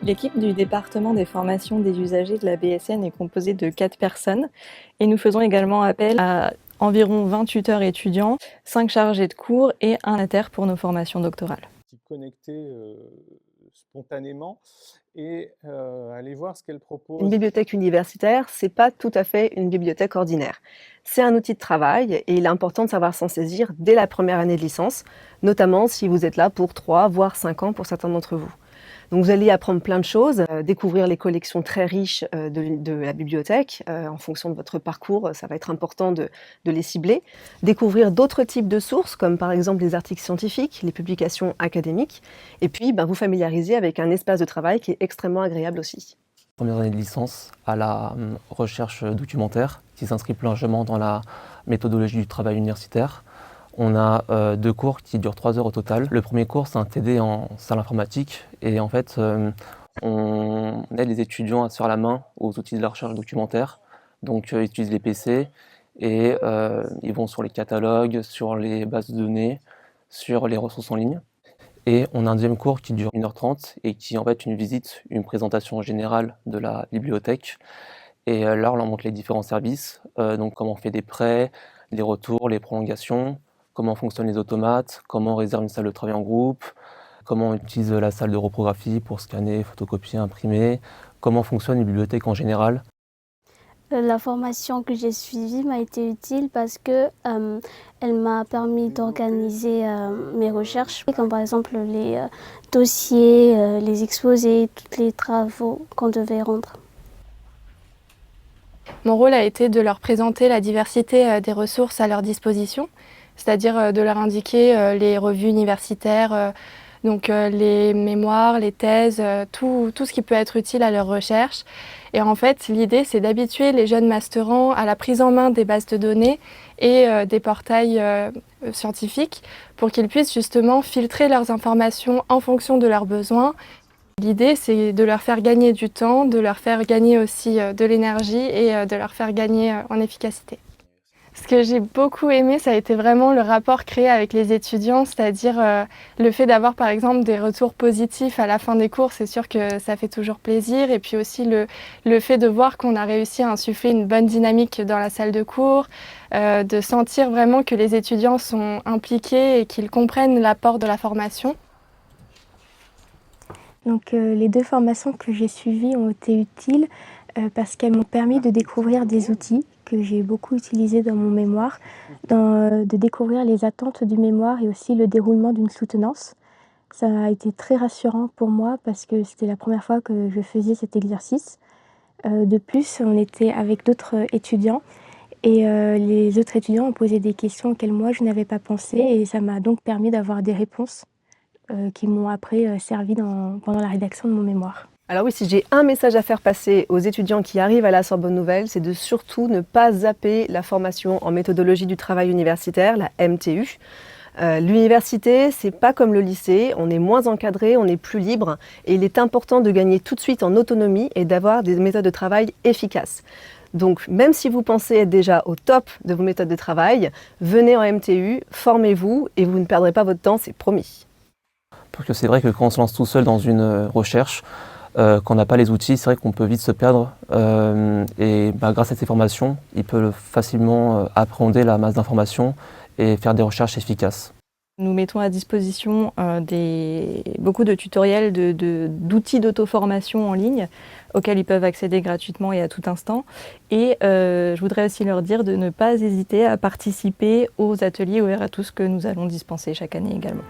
L'équipe du département des formations des usagers de la BSN est composée de 4 personnes et nous faisons également appel à environ 20 tuteurs étudiants, 5 chargés de cours et un inter pour nos formations doctorales. Connecter spontanément et aller voir ce qu'elle propose. Une bibliothèque universitaire, c'est pas tout à fait une bibliothèque ordinaire. C'est un outil de travail et il est important de savoir s'en saisir dès la première année de licence, notamment si vous êtes là pour 3 voire 5 ans pour certains d'entre vous. Donc vous allez y apprendre plein de choses, découvrir les collections très riches de la bibliothèque. En fonction de votre parcours, ça va être important de les cibler. Découvrir d'autres types de sources, comme par exemple les articles scientifiques, les publications académiques. Et puis vous familiariser avec un espace de travail qui est extrêmement agréable aussi. Première année de licence à la recherche documentaire, qui s'inscrit plus largement dans la méthodologie du travail universitaire. On a 2 cours qui durent 3 heures au total. Le premier cours, c'est un TD en salle informatique. Et en fait, on aide les étudiants à se faire la main aux outils de la recherche documentaire. Donc, ils utilisent les PC et ils vont sur les catalogues, sur les bases de données, sur les ressources en ligne. Et on a un deuxième cours qui dure 1h30 et qui est en fait une visite, une présentation générale de la bibliothèque. Et là, on leur montre les différents services, donc comment on fait des prêts, les retours, les prolongations, comment fonctionnent les automates, comment on réserve une salle de travail en groupe, comment on utilise la salle de reprographie pour scanner, photocopier, imprimer, comment fonctionne une bibliothèque en général. La formation que j'ai suivie m'a été utile parce que elle m'a permis d'organiser mes recherches, comme par exemple les dossiers, les exposés, tous les travaux qu'on devait rendre. Mon rôle a été de leur présenter la diversité des ressources à leur disposition, c'est-à-dire de leur indiquer les revues universitaires, donc les mémoires, les thèses, tout ce qui peut être utile à leur recherche. Et en fait, l'idée, c'est d'habituer les jeunes masterants à la prise en main des bases de données et des portails scientifiques pour qu'ils puissent justement filtrer leurs informations en fonction de leurs besoins. L'idée, c'est de leur faire gagner du temps, de leur faire gagner aussi de l'énergie et de leur faire gagner en efficacité. Ce que j'ai beaucoup aimé, ça a été vraiment le rapport créé avec les étudiants, c'est-à-dire le fait d'avoir par exemple des retours positifs à la fin des cours, c'est sûr que ça fait toujours plaisir. Et puis aussi le fait de voir qu'on a réussi à insuffler une bonne dynamique dans la salle de cours, de sentir vraiment que les étudiants sont impliqués et qu'ils comprennent l'apport de la formation. Donc les 2 formations que j'ai suivies ont été utiles parce qu'elles m'ont permis de découvrir des outils que j'ai beaucoup utilisés dans mon mémoire, de découvrir les attentes du mémoire et aussi le déroulement d'une soutenance. Ça a été très rassurant pour moi parce que c'était la première fois que je faisais cet exercice. De plus, on était avec d'autres étudiants et les autres étudiants ont posé des questions auxquelles moi je n'avais pas pensé et ça m'a donc permis d'avoir des réponses qui m'ont après servi pendant la rédaction de mon mémoire. Alors oui, si j'ai un message à faire passer aux étudiants qui arrivent à la Sorbonne Nouvelle, c'est de surtout ne pas zapper la formation en méthodologie du travail universitaire, la MTU. L'université, c'est pas comme le lycée, on est moins encadré, on est plus libre et il est important de gagner tout de suite en autonomie et d'avoir des méthodes de travail efficaces. Donc même si vous pensez être déjà au top de vos méthodes de travail, venez en MTU, formez-vous et vous ne perdrez pas votre temps, c'est promis. Parce que c'est vrai que quand on se lance tout seul dans une recherche, qu'on n'a pas les outils, c'est vrai qu'on peut vite se perdre. Et grâce à ces formations, ils peuvent facilement appréhender la masse d'informations et faire des recherches efficaces. Nous mettons à disposition beaucoup de tutoriels d'outils d'auto-formation en ligne auxquels ils peuvent accéder gratuitement et à tout instant. Et je voudrais aussi leur dire de ne pas hésiter à participer aux ateliers ouverts à tous que nous allons dispenser chaque année également.